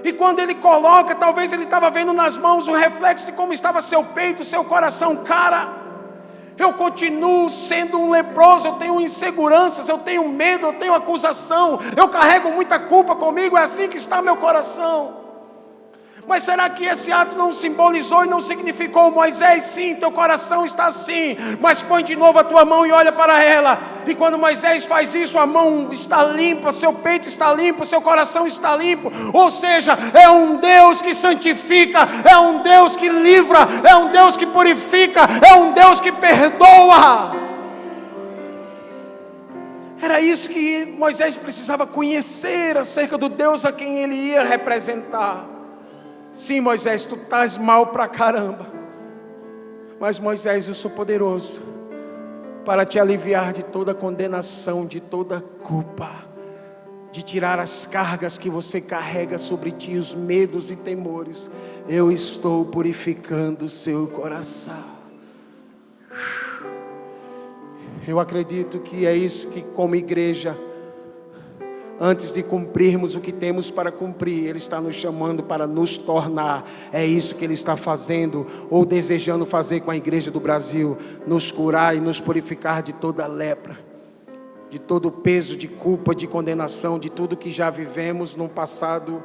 E quando ele coloca, talvez ele estava vendo nas mãos o reflexo de como estava seu peito, seu coração. Cara, eu continuo sendo um leproso, eu tenho inseguranças, eu tenho medo, eu tenho acusação, eu carrego muita culpa comigo, é assim que está meu coração. Mas será que esse ato não simbolizou e não significou: Moisés, sim, teu coração está assim, mas põe de novo a tua mão e olha para ela. E quando Moisés faz isso, a mão está limpa, seu peito está limpo, seu coração está limpo. Ou seja, é um Deus que santifica, é um Deus que livra, é um Deus que purifica, é um Deus que perdoa. Era isso que Moisés precisava conhecer acerca do Deus a quem ele ia representar. Sim, Moisés, tu estás mal pra caramba. Mas Moisés, eu sou poderoso para te aliviar de toda condenação, de toda culpa, de tirar as cargas que você carrega sobre ti, os medos e temores. Eu estou purificando o seu coração. Eu acredito que é isso que, como igreja, antes de cumprirmos o que temos para cumprir, Ele está nos chamando para nos tornar. É isso que Ele está fazendo, ou desejando fazer com a igreja do Brasil: nos curar e nos purificar de toda lepra, de todo o peso de culpa, de condenação, de tudo que já vivemos no passado.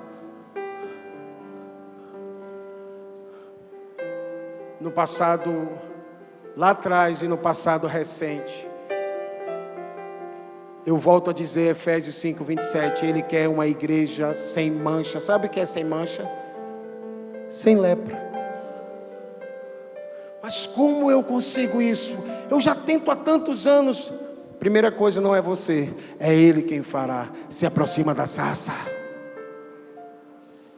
No passado lá atrás e no passado recente. Eu volto a dizer, Efésios 5:27, Ele quer uma igreja sem mancha. Sabe o que é sem mancha? Sem lepra. Mas como eu consigo isso? Eu já tento há tantos anos. Primeira coisa, não é você, é Ele quem fará. Se aproxima da sarça.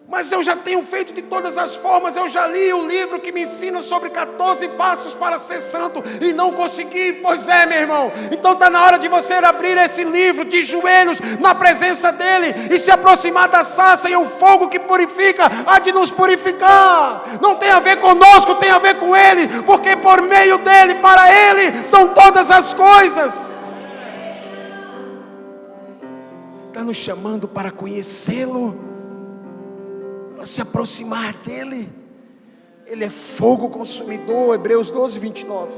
Mas eu já tenho feito de todas as formas. Eu já li o livro que me ensina sobre 14 passos para ser santo e não consegui. Pois é, meu irmão. Então está na hora de você abrir esse livro de joelhos na presença dEle e se aproximar da sarça, e o fogo que purifica há de nos purificar. Não tem a ver conosco, tem a ver com Ele, porque por meio dEle, para Ele são todas as coisas. Está nos chamando para conhecê-lo, para se aproximar dEle. Ele é fogo consumidor, Hebreus 12:29.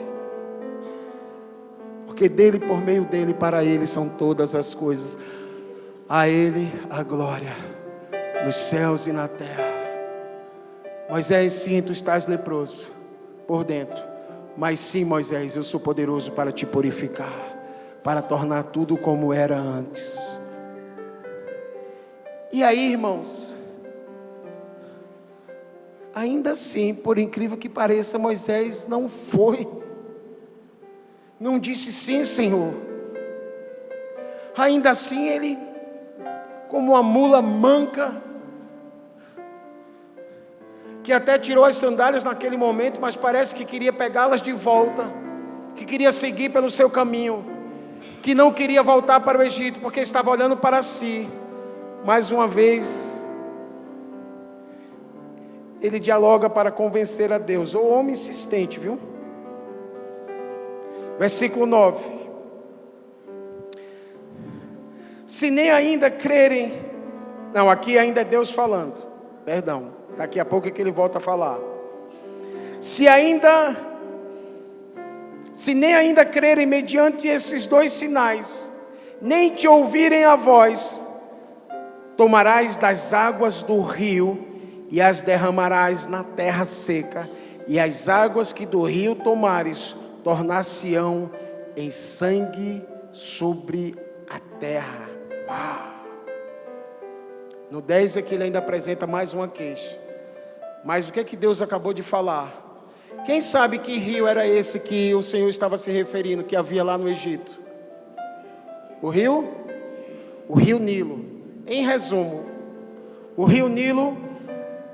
Porque dEle, por meio dEle, para Ele são todas as coisas. A Ele a glória, nos céus e na terra. Moisés, sim, tu estás leproso por dentro. Mas sim, Moisés, eu sou poderoso para te purificar, para tornar tudo como era antes. E aí, irmãos, ainda assim, por incrível que pareça, Moisés não foi. Não disse sim, Senhor. Ainda assim, ele, como uma mula manca, que até tirou as sandálias naquele momento, mas parece que queria pegá-las de volta, que queria seguir pelo seu caminho, que não queria voltar para o Egito, porque estava olhando para si. Mais uma vez, ele dialoga para convencer a Deus. O homem insistente, viu? Versículo 9. Se nem ainda crerem. Não, aqui ainda é Deus falando. Perdão, daqui a pouco é que ele volta a falar. Se nem ainda crerem mediante esses dois sinais, nem te ouvirem a voz, tomarás das águas do rio e as derramarás na terra seca, e as águas que do rio tomares tornar-se-ão em sangue sobre a terra. Uau! No 10 aqui ele ainda apresenta mais uma queixa. Mas o que é que Deus acabou de falar? Quem sabe que rio era esse que o Senhor estava se referindo, que havia lá no Egito? O rio? O rio Nilo. Em resumo, o rio Nilo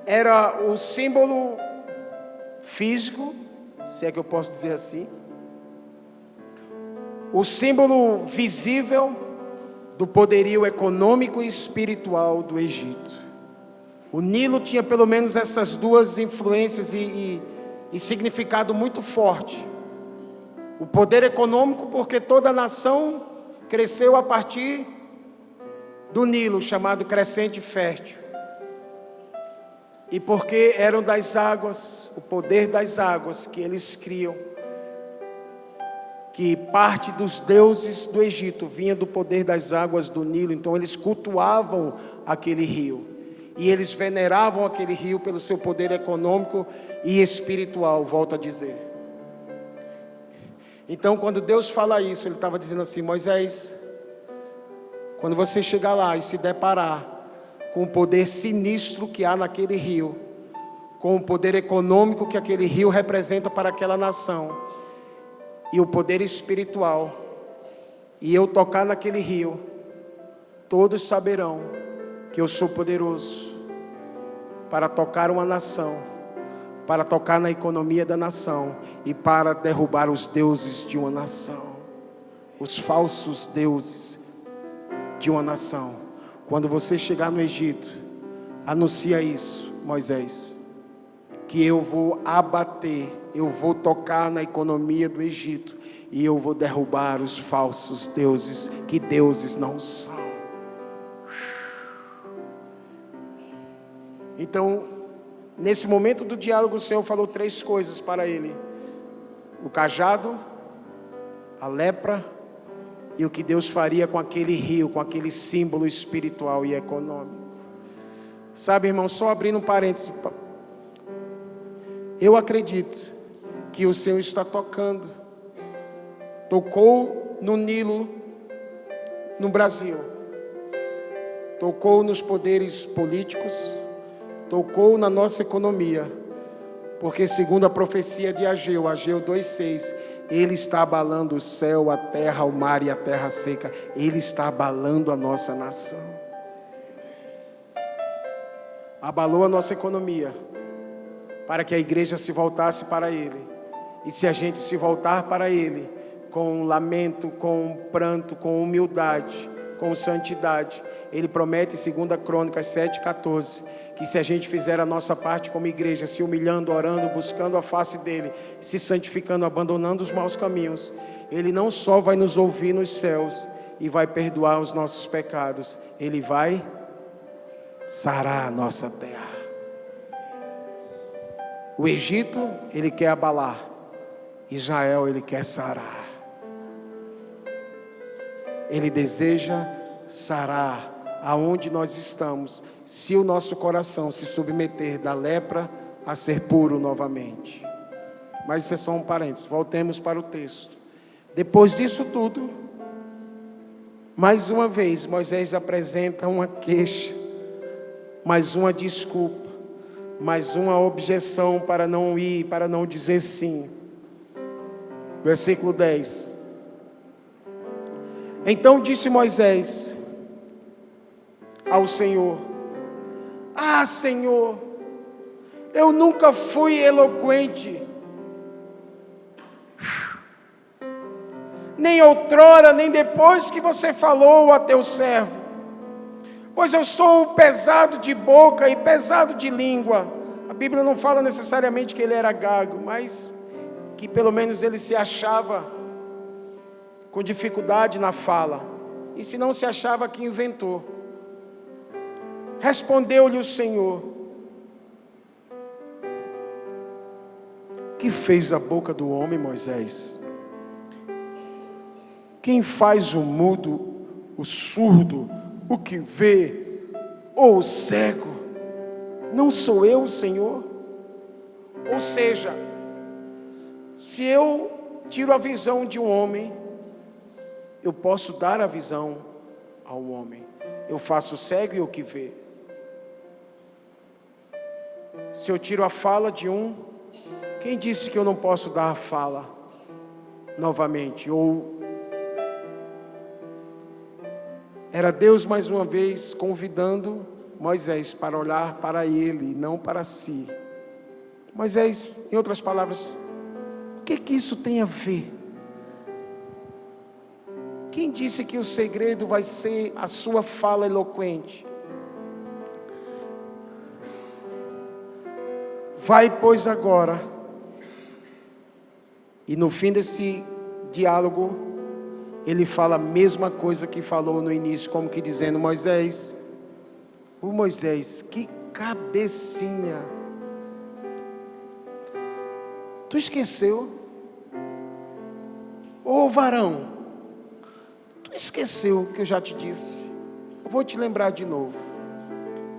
era o símbolo físico, se é que eu posso dizer assim, o símbolo visível do poderio econômico e espiritual do Egito. O Nilo tinha pelo menos essas duas influências e significado muito forte. O poder econômico, porque toda a nação cresceu a partir do Nilo, chamado Crescente Fértil. E porque eram das águas, o poder das águas que eles criam, que parte dos deuses do Egito vinha do poder das águas do Nilo. Então eles cultuavam aquele rio, e eles veneravam aquele rio pelo seu poder econômico e espiritual, volto a dizer. Então quando Deus fala isso, Ele estava dizendo assim: Moisés, quando você chegar lá e se deparar com o poder sinistro que há naquele rio, com o poder econômico que aquele rio representa para aquela nação, e o poder espiritual, e eu tocar naquele rio, todos saberão que eu sou poderoso para tocar uma nação, para tocar na economia da nação e para derrubar os deuses de uma nação, os falsos deuses de uma nação. Quando você chegar no Egito, anuncia isso, Moisés, que eu vou abater, eu vou tocar na economia do Egito e eu vou derrubar os falsos deuses, que deuses não são. Então, nesse momento do diálogo, o Senhor falou 3 coisas para ele: o cajado, a lepra e o que Deus faria com aquele rio, com aquele símbolo espiritual e econômico. Sabe, irmão, só abrindo um parênteses, eu acredito que o Senhor está tocou no Nilo, no Brasil, tocou nos poderes políticos, tocou na nossa economia, porque segundo a profecia de Ageu 2:6, Ele está abalando o céu, a terra, o mar e a terra seca. Ele está abalando a nossa nação. Abalou a nossa economia, para que a igreja se voltasse para Ele. E se a gente se voltar para Ele, com lamento, com pranto, com humildade, com santidade, Ele promete, segundo a Crônicas 7:14, que se a gente fizer a nossa parte como igreja, se humilhando, orando, buscando a face dEle, se santificando, abandonando os maus caminhos, Ele não só vai nos ouvir nos céus e vai perdoar os nossos pecados, Ele vai sarar a nossa terra. O Egito, Ele quer abalar. Israel, Ele quer sarar. Ele deseja sarar aonde nós estamos, se o nosso coração se submeter da lepra a ser puro novamente. Mas isso é só um parênteses, voltemos para o texto. Depois disso tudo, mais uma vez, Moisés apresenta uma queixa, mais uma desculpa, mais uma objeção para não ir, para não dizer sim. Versículo 10. Então disse Moisés ao Senhor: Ah, Senhor, eu nunca fui eloquente, nem outrora, nem depois que você falou a teu servo, pois eu sou pesado de boca e pesado de língua. A Bíblia não fala necessariamente que ele era gago, mas que pelo menos ele se achava com dificuldade na fala, e se não se achava, que inventou. Respondeu-lhe o Senhor: Que fez a boca do homem, Moisés? Quem faz o mudo, o surdo, o que vê, ou o cego? Não sou eu, Senhor? Ou seja, se eu tiro a visão de um homem, eu posso dar a visão ao homem. Eu faço o cego e o que vê. Se eu tiro a fala de um, quem disse que eu não posso dar a fala novamente? Ou era Deus mais uma vez convidando Moisés para olhar para ele, não para si. Moisés, em outras palavras, o que isso tem a ver? Quem disse que o segredo vai ser a sua fala eloquente? Vai, pois, agora. E no fim desse diálogo, ele fala a mesma coisa que falou no início, como que dizendo: Moisés, Moisés, que cabecinha. Tu esqueceu? Ô varão, tu esqueceu o que eu já te disse? Eu vou te lembrar de novo.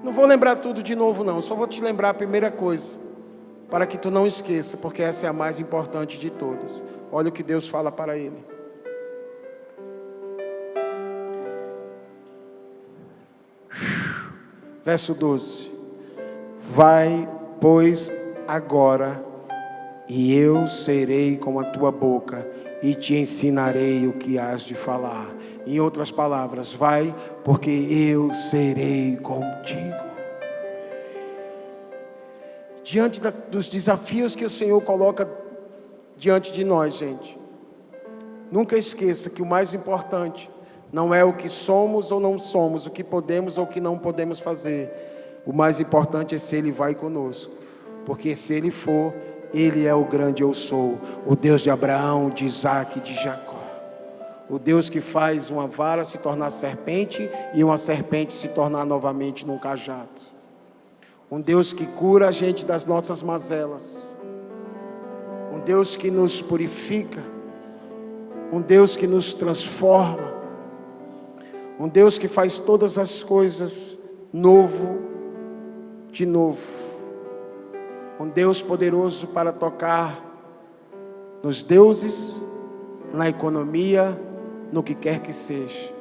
Não vou lembrar tudo de novo não, só vou te lembrar a primeira coisa, para que tu não esqueça, porque essa é a mais importante de todas. Olha o que Deus fala para ele. Verso 12. Vai, pois, agora, e eu serei com a tua boca, e te ensinarei o que has de falar. Em outras palavras, vai, porque eu serei contigo. Diante dos desafios que o Senhor coloca diante de nós, gente, nunca esqueça que o mais importante não é o que somos ou não somos, o que podemos ou o que não podemos fazer. O mais importante é se Ele vai conosco, porque se Ele for, Ele é o grande eu sou, o Deus de Abraão, de Isaac e de Jacó. O Deus que faz uma vara se tornar serpente e uma serpente se tornar novamente num cajado. Um Deus que cura a gente das nossas mazelas. Um Deus que nos purifica. Um Deus que nos transforma. Um Deus que faz todas as coisas novo de novo. Um Deus poderoso para tocar nos deuses, na economia, no que quer que seja.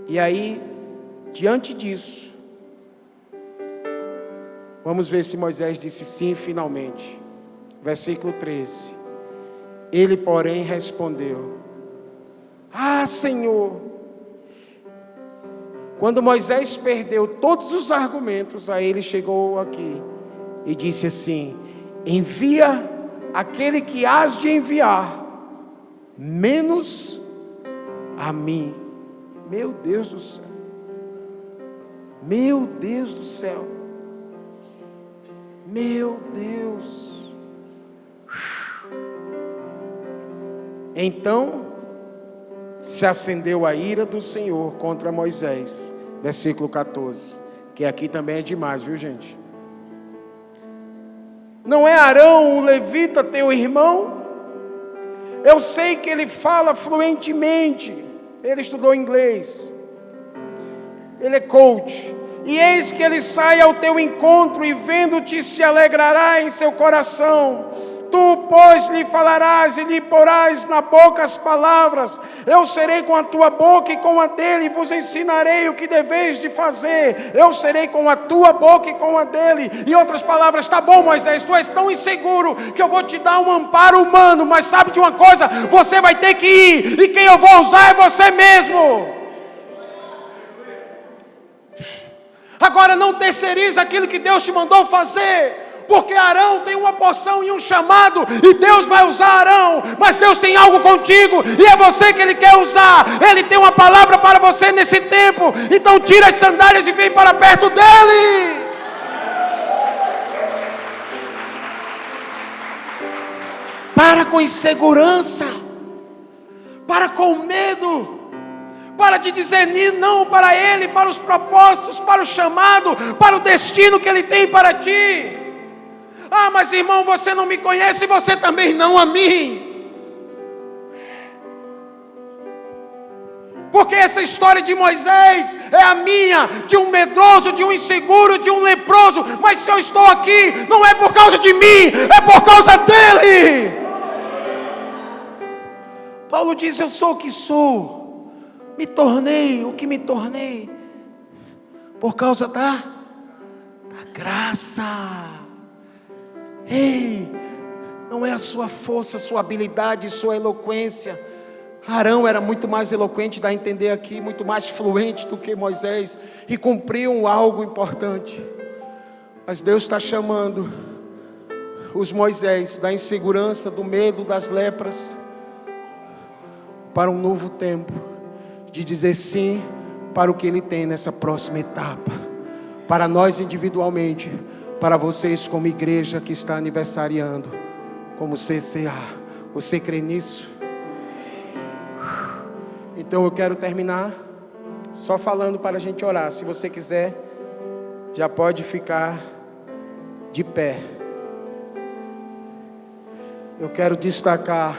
E aí, diante disso, vamos ver se Moisés disse sim finalmente. Versículo 13. Ele, porém, respondeu: Ah, Senhor. Quando Moisés perdeu todos os argumentos, aí ele chegou aqui e disse assim: envia aquele que hás de enviar, menos a mim. Meu Deus do céu. Meu Deus do céu. Meu Deus. Então se acendeu a ira do Senhor contra Moisés. Versículo 14. Que aqui também é demais, viu, gente? Não é Arão, o levita, teu irmão? Eu sei que ele fala fluentemente. Ele estudou inglês. Ele é coach. E eis que ele sai ao teu encontro e vendo-te se alegrará em seu coração. Tu, pois, lhe falarás e lhe porás na boca as palavras. Eu serei com a tua boca e com a dele, e vos ensinarei o que deveis de fazer. Eu serei com a tua boca e com a dele. Em outras palavras, tá bom, Moisés, tu és tão inseguro que eu vou te dar um amparo humano, mas sabe de uma coisa? Você vai ter que ir, e quem eu vou usar é você mesmo. Agora não terceirize aquilo que Deus te mandou fazer. Porque Arão tem uma porção e um chamado, e Deus vai usar Arão, mas Deus tem algo contigo, e é você que Ele quer usar. Ele tem uma palavra para você nesse tempo. Então tira as sandálias e vem para perto dEle. Para com insegurança, para com medo, para de dizer não para Ele, para os propósitos, para o chamado, para o destino que Ele tem para ti. Ah, mas irmão, você não me conhece, você também não a mim. Porque essa história de Moisés é a minha, de um medroso, de um inseguro, de um leproso. Mas se eu estou aqui, não é por causa de mim, é por causa dele. Paulo diz: eu sou o que sou, me tornei o que me tornei, por causa da graça. Ei, não é a sua força, sua habilidade, sua eloquência. Arão era muito mais eloquente, dá a entender aqui, muito mais fluente do que Moisés, e cumpriu algo importante. Mas Deus está chamando os Moisés da insegurança, do medo, das lepras, para um novo tempo, de dizer sim para o que Ele tem nessa próxima etapa, para nós individualmente, para vocês como igreja que está aniversariando, como CCA. Você crê nisso? Então eu quero terminar só falando para a gente orar. Se você quiser, já pode ficar de pé. Eu quero destacar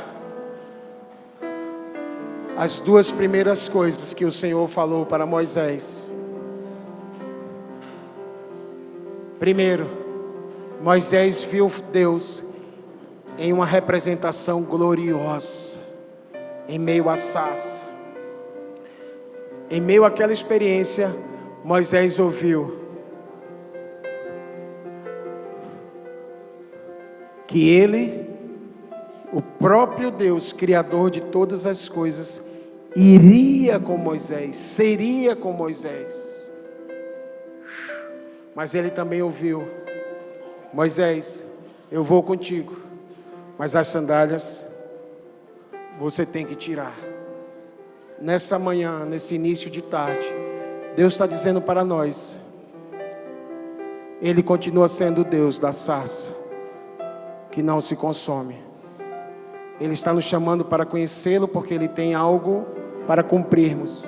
as duas primeiras coisas que o Senhor falou para Moisés. Primeiro, Moisés viu Deus em uma representação gloriosa, em meio à sarça. Em meio àquela experiência, Moisés ouviu que Ele o próprio Deus, Criador de todas as coisas, iria com Moisés, seria com Moisés. Mas ele também ouviu: Moisés, eu vou contigo, mas as sandálias você tem que tirar. Nessa manhã, nesse início de tarde, Deus está dizendo para nós: Ele continua sendo o Deus da sarça, que não se consome. Ele está nos chamando para conhecê-lo, porque Ele tem algo para cumprirmos.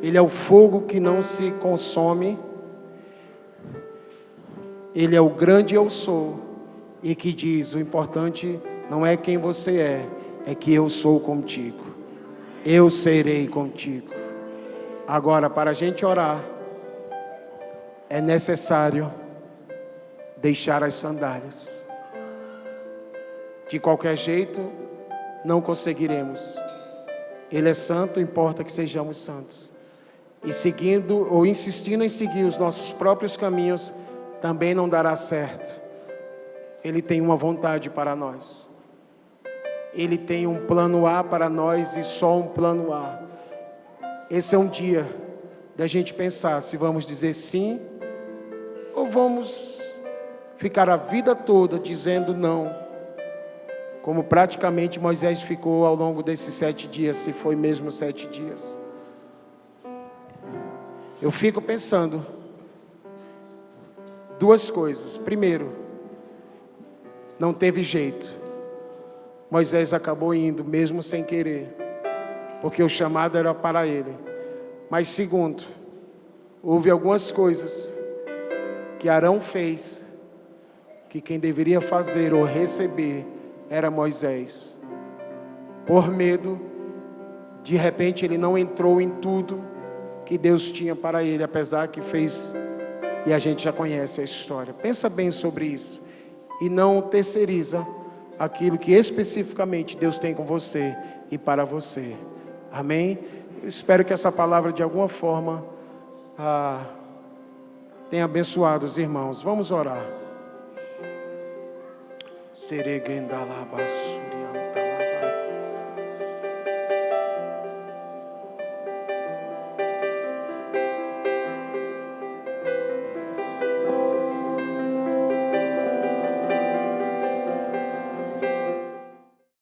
Ele é o fogo que não se consome. Ele é o grande eu sou, e que diz: o importante não é quem você é que eu sou contigo. Eu serei contigo. Agora, para a gente orar, é necessário deixar as sandálias. De qualquer jeito, não conseguiremos. Ele é santo, importa que sejamos santos. E seguindo ou insistindo em seguir os nossos próprios caminhos, também não dará certo. Ele tem uma vontade para nós. Ele tem um plano A para nós e só um plano A. Esse é um dia da gente pensar se vamos dizer sim ou vamos ficar a vida toda dizendo não, como praticamente Moisés ficou ao longo desses 7 dias, se foi mesmo 7 dias. Eu fico pensando duas coisas. Primeiro, não teve jeito. Moisés acabou indo, mesmo sem querer, porque o chamado era para ele. Mas segundo, houve algumas coisas que Arão fez, que quem deveria fazer ou receber era Moisés. Por medo, de repente ele não entrou em tudo que Deus tinha para ele, apesar que fez, e a gente já conhece a história. Pensa bem sobre isso, e não terceiriza aquilo que especificamente Deus tem com você e para você. Amém? Eu espero que essa palavra de alguma forma tenha abençoado os irmãos. Vamos orar. Seregendalabasuri.